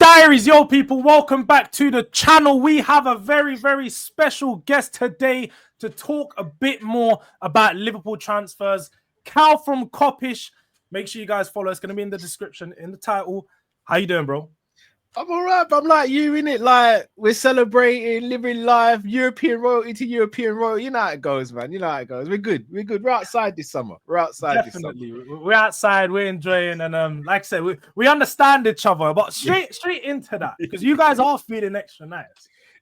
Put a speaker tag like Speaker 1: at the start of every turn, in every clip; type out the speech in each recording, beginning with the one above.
Speaker 1: Diaries, yo people, welcome back to the channel. We have a very special guest today to talk a bit more about Liverpool transfers. Cal from Coppish. Make sure you guys follow. It's going to be in the description, in the title. How you doing, bro?
Speaker 2: I'm all right, but I'm like you, innit? Like, we're celebrating, living life, European royalty to European royalty. You know how it goes, man. You know how it goes. We're good. We're good. We're outside this summer. We're outside
Speaker 1: Definitely.
Speaker 2: this summer.
Speaker 1: We're outside, we're enjoying, and like I said, we understand each other. But straight into that, because you guys are feeling extra nice.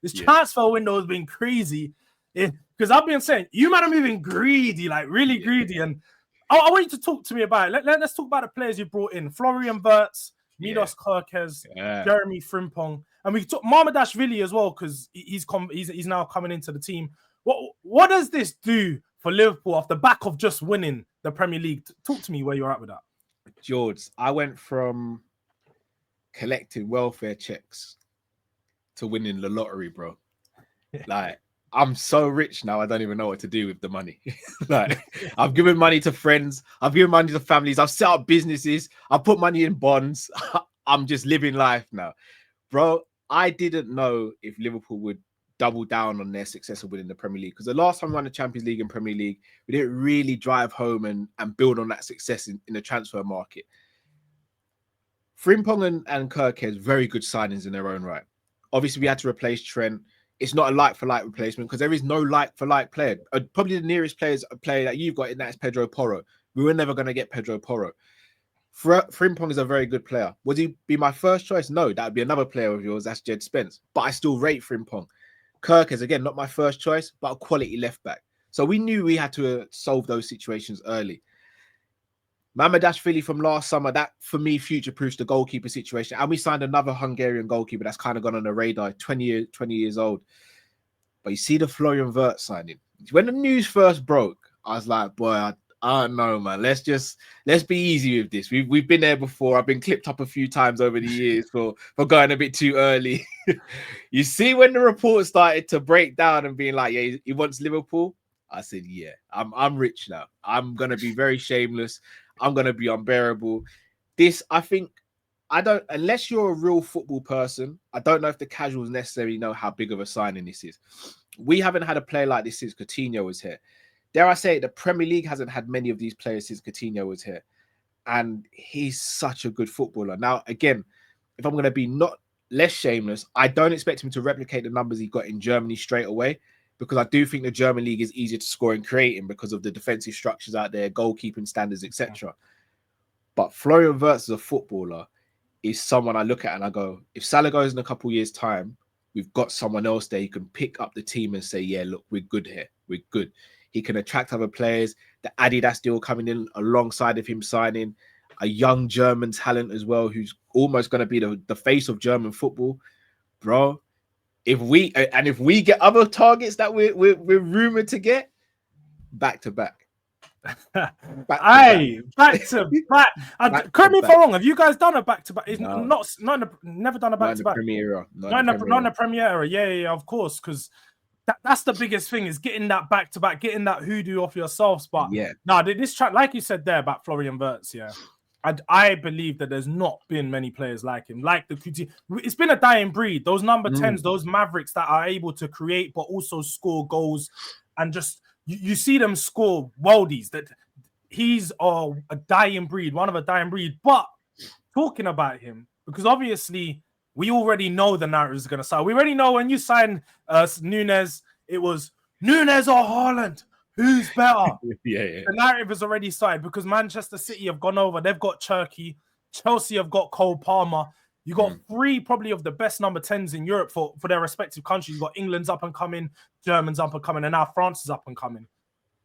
Speaker 1: This transfer window has been crazy. Because I've been saying, you man are moving greedy, like really greedy. And I want you to talk to me about it. Let's talk about the players you brought in. Florian Wirtz, Milos Kerkez, Jeremy Frimpong, and we took Marmadashvili as well because he's now coming into the team. What does this do for Liverpool off the back of just winning the Premier League? Talk to me where you're at with that.
Speaker 2: Jords, I went from collecting welfare checks to winning the lottery, bro. Like, I'm so rich now, I don't even know what to do with the money. Like, I've given money to friends, I've given money to families, I've set up businesses, I've put money in bonds. I'm just living life now. Bro, I didn't know if Liverpool would double down on their success of winning the Premier League. Because the last time we won the Champions League and Premier League, we didn't really drive home and build on that success in the transfer market. Frimpong and Kerkez, very good signings in their own right. Obviously, we had to replace Trent. It's not a like-for-like replacement because there is no like-for-like player. Probably the nearest player that you've got in that is Pedro Porro. We were never going to get Pedro Porro. Frimpong is a very good player. Would he be my first choice? No, that would be another player of yours. That's Jed Spence. But I still rate Frimpong. Kirk is, again, not my first choice, but a quality left-back. So we knew we had to solve those situations early. Marmadashvili from last summer, that, for me, future-proofs the goalkeeper situation. And we signed another Hungarian goalkeeper that's kind of gone on the radar, 20 years old. But you see the Florian Wirtz signing. When the news first broke, I was like, boy, I don't know, man. Let's be easy with this. We've been there before. I've been clipped up a few times over the years for going a bit too early. You see when the report started to break down and being like, yeah, he wants Liverpool. I said, yeah, I'm rich now. I'm gonna be very shameless. I'm gonna be unbearable. This, I think, unless you're a real football person, I don't know if the casuals necessarily know how big of a signing this is. We haven't had a player like this since Coutinho was here. Dare I say it, the Premier League hasn't had many of these players since Coutinho was here. And he's such a good footballer. Now, again, if I'm going to be not less shameless, I don't expect him to replicate the numbers he got in Germany straight away, because I do think the German league is easier to score and create in because of the defensive structures out there, goalkeeping standards, etc. But Florian Wirtz as a footballer is someone I look at and I go, if Salah goes in a couple of years' time, we've got someone else there who can pick up the team and say, yeah, look, we're good here. We're good. He can attract other players. The Adidas deal coming in alongside of him signing a young German talent as well, who's almost going to be the face of German football, bro. If we get other targets that we're rumored to get, back to back.
Speaker 1: Back to back. Correct me if I'm wrong. Have you guys done a back to back? Never done a back to back. Not in the Premier era. Yeah, of course, because that's the biggest thing is getting that back to back, getting that hoodoo off yourselves. But this track, like you said there about Florian Wirtz, I believe that there's not been many players like him, like the QT. It's been a dying breed. Those number 10s, those mavericks that are able to create but also score goals, and just you see them score worldies. That he's a dying breed, one of a dying breed. But talking about him, because obviously we already know the narrative is going to start. We already know when you sign Nunes, it was Nunes or Haaland. Who's better? The narrative has already started because Manchester City have gone over. They've got Cherki. Chelsea have got Cole Palmer. You got three probably of the best number 10s in Europe for their respective countries. You've got England's up and coming, Germans up and coming, and now France is up and coming.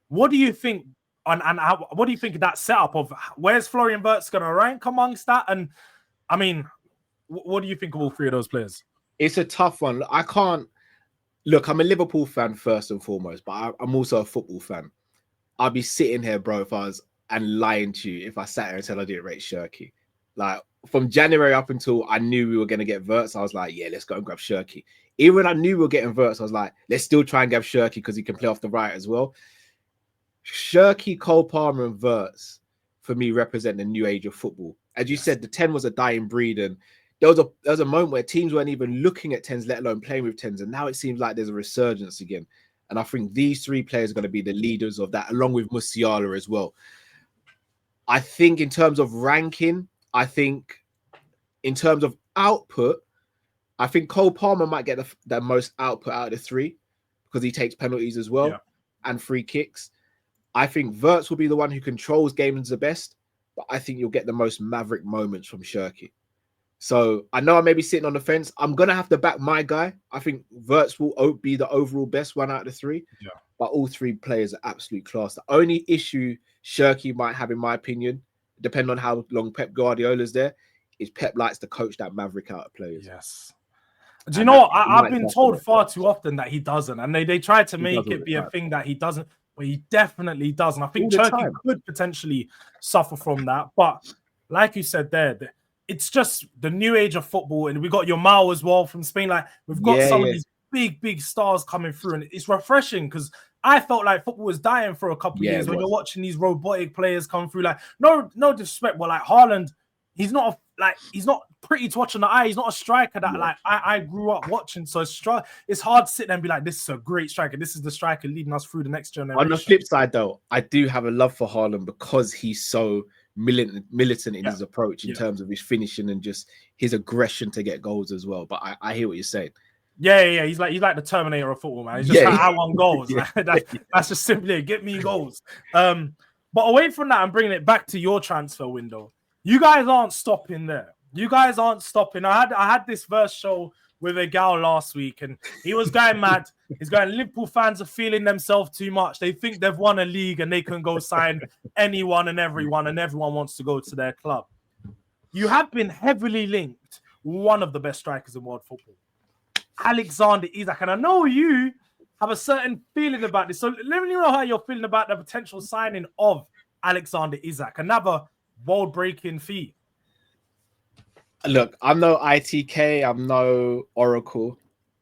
Speaker 1: What do you think? What do you think of that setup of where's Florian Wirtz going to rank amongst that? And I mean, what do you think of all three of those players?
Speaker 2: It's a tough one. I can't look. I'm a Liverpool fan first and foremost, but I'm also a football fan. I'd be sitting here, bro, and lying to you if I sat here and said I didn't rate Cherki. Like from January up until I knew we were going to get Wirtz, I was like, yeah, let's go and grab Cherki. Even when I knew we were getting Wirtz, I was like, let's still try and grab Cherki because he can play off the right as well. Cherki, Cole Palmer, and Wirtz for me represent the new age of football. As you said, the 10 was a dying breed, and there was a moment where teams weren't even looking at 10s, let alone playing with 10s, and now it seems like there's a resurgence again. And I think these 3 players are going to be the leaders of that, along with Musiala as well. I think in terms of ranking, I think in terms of output, I think Cole Palmer might get the most output out of the 3 because he takes penalties as well and free kicks. I think Wirtz will be the one who controls games the best, but I think you'll get the most maverick moments from Cherki. So I know I may be sitting on the fence. I'm going to have to back my guy. I think Wirtz will be the overall best one out of the 3.
Speaker 1: Yeah.
Speaker 2: But all 3 players are absolute class. The only issue Cherki might have, in my opinion, depending on how long Pep Guardiola's there, is Pep likes to coach that maverick out of players.
Speaker 1: Yes. Do you know what? I've been told far too often that he doesn't. And they try to make it be a thing that he doesn't. But he definitely doesn't. I think Cherki could potentially suffer from that. But like you said there, it's just the new age of football. And we got Yamal as well from Spain. Like, we've got some of these big stars coming through. And it's refreshing because I felt like football was dying for a couple of years when you're watching these robotic players come through. Like, no disrespect, but like Haaland, he's not pretty to watch on the eye. He's not a striker that like I grew up watching. So it's hard to sit there and be like, this is a great striker. This is the striker leading us through the next generation.
Speaker 2: On the flip side, though, I do have a love for Haaland because he's so militant in his approach in terms of his finishing and just his aggression to get goals as well. But I hear what you're saying.
Speaker 1: Yeah. He's like the Terminator of football, man. He's just like, I want goals. That's just simply it. Get me goals. But away from that and bringing it back to your transfer window, you guys aren't stopping there. You guys aren't stopping. I had this verse show with a gal last week, and he was going mad. He's going, Liverpool fans are feeling themselves too much. They think they've won a league and they can go sign anyone and everyone wants to go to their club. You have been heavily linked one of the best strikers in world football, Alexander Isak. And I know you have a certain feeling about this. So let me know how you're feeling about the potential signing of Alexander Isak, another world-breaking feat.
Speaker 2: Look, I'm no ITK, I'm no Oracle.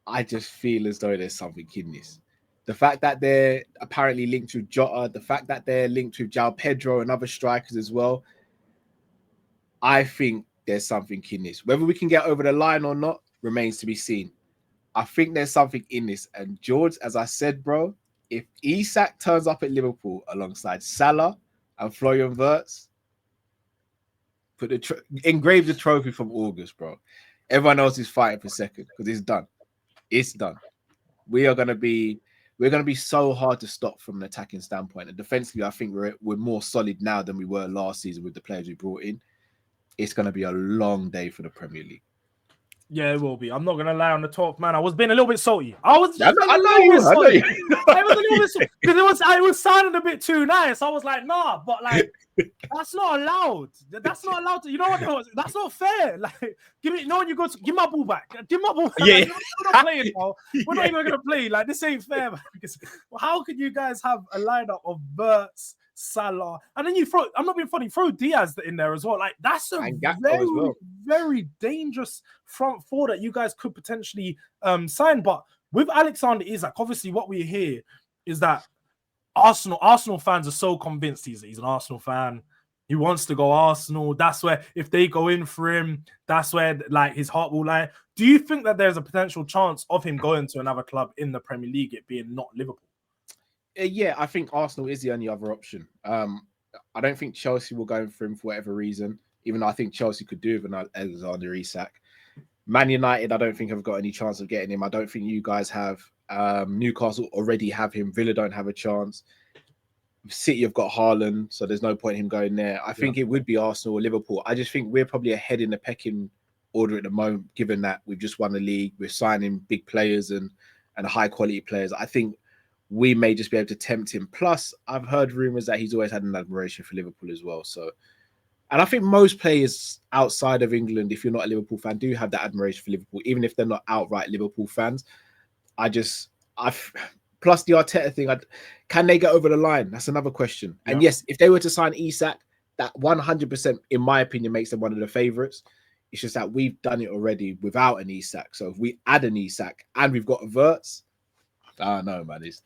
Speaker 2: I just feel as though there's something in this. The fact that they're apparently linked to Jota, the fact that they're linked to João Pedro and other strikers as well, I think there's something in this. Whether we can get over the line or not remains to be seen. I think there's something in this. And Jords, as I said, bro, if Isak turns up at Liverpool alongside Salah and Florian Wirtz, engrave the trophy from August, bro. Everyone else is fighting for second because it's done. It's done. We're gonna be so hard to stop from an attacking standpoint. And defensively, I think we're more solid now than we were last season with the players we brought in. It's gonna be a long day for the Premier League.
Speaker 1: Yeah, it will be. I'm not gonna lie on the top, man. I was being a little bit salty. I know you. I was a little bit salty because it was sounding a bit too nice. I was like, nah, but like that's not allowed. That's not allowed to. You know what? That's not fair. Like, give my ball back. Give my ball back.
Speaker 2: Yeah,
Speaker 1: we're not playing now. We're not even gonna play. Like, this ain't fair, man. Because how could you guys have a lineup of Wirtz, Salah, and then I'm not being funny, throw Diaz in there as well. Like, that's a very dangerous front four that you guys could potentially sign. But with Alexander Isak, obviously what we hear is that Arsenal fans are so convinced he's an Arsenal fan. He wants to go Arsenal. That's where, if they go in for him, that's where like his heart will lie. Do you think that there's a potential chance of him going to another club in the Premier League, it being not Liverpool?
Speaker 2: Yeah, I think Arsenal is the only other option. I don't think Chelsea will go in for him for whatever reason, even though I think Chelsea could do with an Alexander Isak. Man United, I don't think have got any chance of getting him. I don't think you guys have. Newcastle already have him. Villa don't have a chance. City have got Haaland, so there's no point in him going there. I think it would be Arsenal or Liverpool. I just think we're probably ahead in the pecking order at the moment, given that we've just won the league. We're signing big players and high quality players. I think we may just be able to tempt him. Plus, I've heard rumors that he's always had an admiration for Liverpool as well. So, and I think most players outside of England, if you're not a Liverpool fan, do have that admiration for Liverpool, even if they're not outright Liverpool fans. Plus the Arteta thing, can they get over the line? That's another question. Yeah. And yes, if they were to sign Isak, that 100%, in my opinion, makes them one of the favourites. It's just that we've done it already without an Isak. So if we add an Isak and we've got a Wirtz, I don't know, man. He's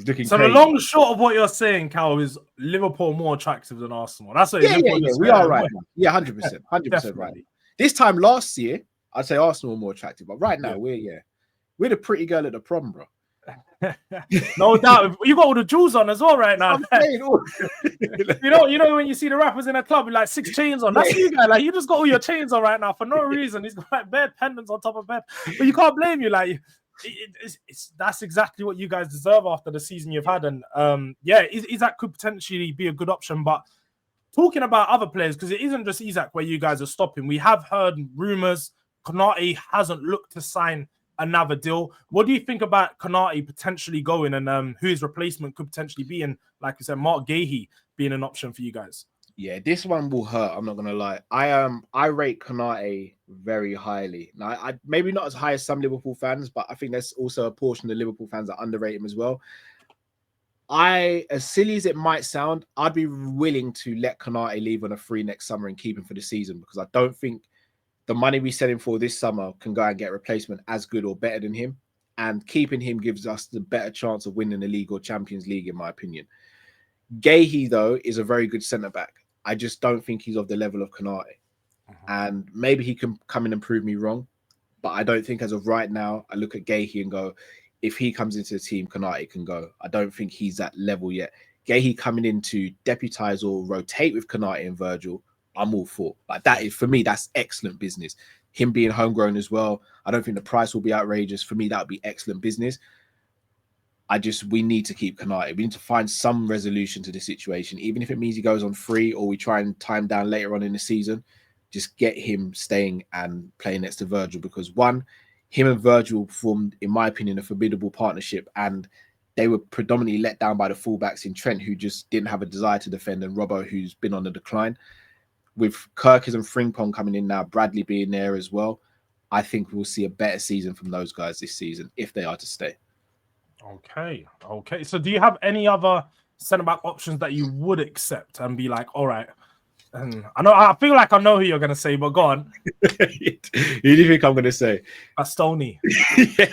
Speaker 2: looking
Speaker 1: so crazy. The long and short of what you're saying, Cal, is Liverpool more attractive than Arsenal. That's what
Speaker 2: we are right. Man. Yeah, 100%. 100% right. This time last year, I'd say Arsenal were more attractive, but right now we're the pretty girl at the prom, bro.
Speaker 1: No doubt. You got all the jewels on as well right now. you know when you see the rappers in a club with like 6 chains on, that's you guys. Like, you just got all your chains on right now for no reason. He's got like bare pendants on top of bed, but you can't blame you. Like, that's exactly what you guys deserve after the season you've had. And Isak could potentially be a good option. But talking about other players, because it isn't just Isak where you guys are stopping. We have heard rumors Konate hasn't looked to sign another deal. What do you think about Konate potentially going, and who his replacement could potentially be? And like you said, Mark Gahey being an option for you guys.
Speaker 2: Yeah, this one will hurt. I'm not gonna lie. I rate Konate very highly. Now, I maybe not as high as some Liverpool fans, but I think there's also a portion of the Liverpool fans that underrate him as well. As silly as it might sound, I'd be willing to let Konate leave on a free next summer and keep him for the season, because I don't think the money we sell him for this summer can go and get a replacement as good or better than him. And keeping him gives us the better chance of winning the league or Champions League, in my opinion. Gahey, though, is a very good centre-back. I just don't think he's of the level of Konate. And maybe he can come in and prove me wrong. But I don't think as of right now, I look at Gahey and go, if he comes into the team, Konate can go. I don't think he's that level yet. Gahey coming in to deputise or rotate with Konate and Virgil, I'm all for. Like, that is, for me, that's excellent business. Him being homegrown as well, I don't think the price will be outrageous. For me, that would be excellent business. We need to keep Konate. We need to find some resolution to the situation, even if it means he goes on free or we try and time down later on in the season. Just get him staying and playing next to Virgil, because one, him and Virgil formed, in my opinion, a formidable partnership, and they were predominantly let down by the fullbacks in Trent, who just didn't have a desire to defend, and Robbo, who's been on the decline. With Kirkers and Frimpong coming in now, Bradley being there as well, I think we'll see a better season from those guys this season if they are to stay.
Speaker 1: Okay. So do you have any other centre-back options that you would accept and be like, all right? And I feel like I know who you're going to say, but go on.
Speaker 2: Who do you think I'm going to say?
Speaker 1: Bastoni.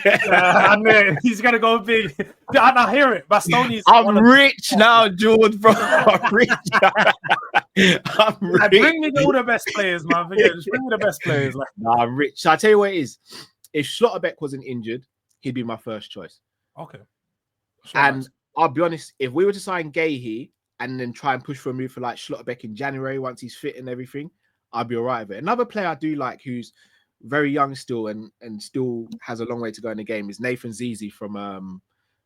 Speaker 1: I knew he's going to go big. I hear it. Bastoni's.
Speaker 2: I'm rich now, Jords, bro. I'm rich. I'm rich.
Speaker 1: Bring me all the best players, man. Just bring me the best players.
Speaker 2: No, I'm rich. So I tell you what it is. If Schlotterbeck wasn't injured, he'd be my first choice.
Speaker 1: Okay.
Speaker 2: And I'll be honest, if we were to sign Gahey and then try and push for a move for like Schlotterbeck in January once he's fit and everything, I'd be all right with it. Another player I do like who's very young still and still has a long way to go in the game is Nathan Zizi from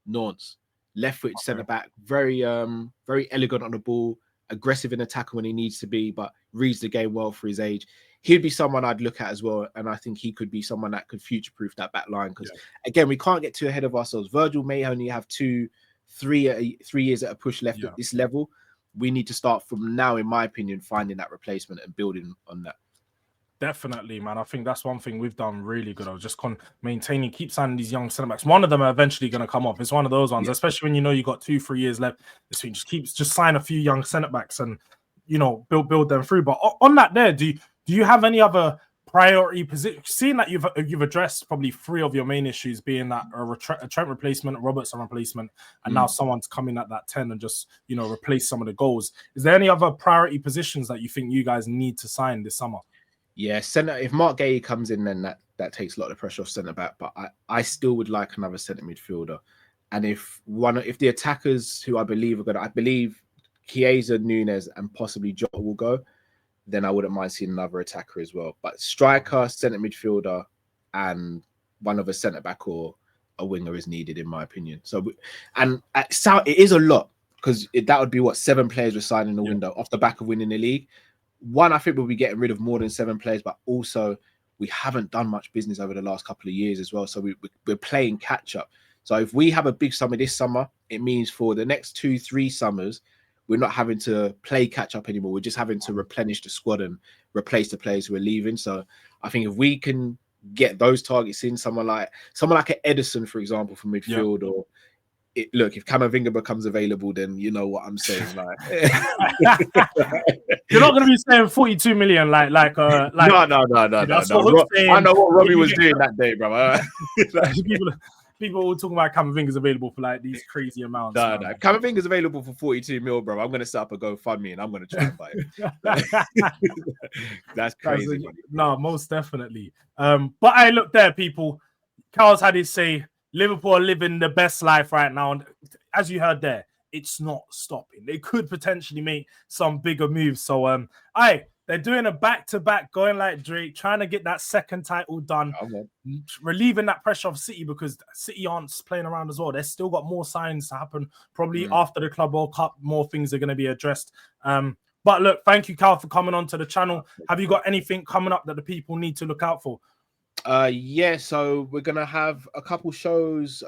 Speaker 2: Nantes. Left foot centre-back, very elegant on the ball, aggressive in attack when he needs to be, but reads the game well for his age. He'd be someone I'd look at as well, and I think he could be someone that could future-proof that back line, because, again, we can't get too ahead of ourselves. Virgil may only have 3 years at a push left at this level. We need to start from now, in my opinion, finding that replacement and building on that.
Speaker 1: Definitely, man. I think that's one thing we've done really good. I was just maintaining, keep signing these young centre backs. One of them are eventually going to come off. It's one of those ones, especially when you know you got 2-3 years left. This week, just sign a few young centre backs and build them through. But on that, do you have any other priority position? Seeing that you've addressed probably 3 of your main issues, being that a Trent replacement, a Robertson replacement, and now someone's coming at that 10 and just replace some of the goals. Is there any other priority positions that you think you guys need to sign this summer?
Speaker 2: Yeah, centre. If Mark Gahey comes in, then that takes a lot of pressure off centre back. But I still would like another centre midfielder. And if the attackers who I believe Chiesa, Nunes, and possibly Jota will go, then I wouldn't mind seeing another attacker as well. But striker, centre midfielder, and one of a centre back or a winger is needed, in my opinion. So, and it is a lot, because that would be 7 players we're signing in the window off the back of winning the league. One, I think we'll be getting rid of more than 7 players, but also we haven't done much business over the last couple of years as well. So we're playing catch up. So if we have a big summer this summer, it means for the next 2-3 summers, we're not having to play catch up anymore. We're just having to replenish the squad and replace the players who are leaving. So I think if we can get those targets in, someone like an Edison, for example, from midfield, or look, if Camavinga becomes available, then you know what I'm saying. Like,
Speaker 1: you're not going to be saying 42 million, like. No.
Speaker 2: I know what Robbie was doing that day, bro.
Speaker 1: people all talking about Camavinga's available for like these crazy amounts.
Speaker 2: No. Camavinga's available for 42 mil, bro. I'm gonna set up a GoFundMe and I'm gonna try and buy it. That's crazy.
Speaker 1: No, most definitely. But I look there, people. Carl's had his say. Liverpool are living the best life right now, and as you heard there, it's not stopping. They could potentially make some bigger moves. So, they're doing a back-to-back, going like Drake, trying to get that second title done, relieving that pressure of City, because City aren't playing around as well. They've still got more signs to happen. Probably after the Club World Cup, more things are going to be addressed. But look, thank you, Carl, for coming onto the channel. Have you got anything coming up that the people need to look out for?
Speaker 2: Yeah, so we're gonna have a couple shows.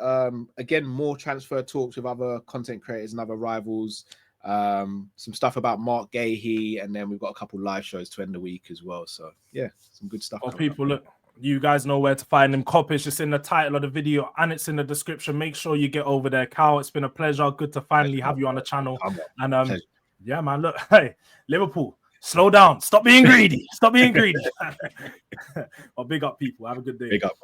Speaker 2: Again, more transfer talks with other content creators and other rivals. Some stuff about Mark Gahey, and then we've got a couple live shows to end the week as well. So yeah, some good stuff.
Speaker 1: Well, people, look, you guys know where to find them. Copies, it's in the title of the video and it's in the description. Make sure you get over there. Cal, it's been a pleasure. Good to finally have you on the channel. And yeah, man, look, hey, Liverpool, slow down. Stop being greedy. Stop being greedy. Well, big up, people. Have a good day.
Speaker 2: Big up.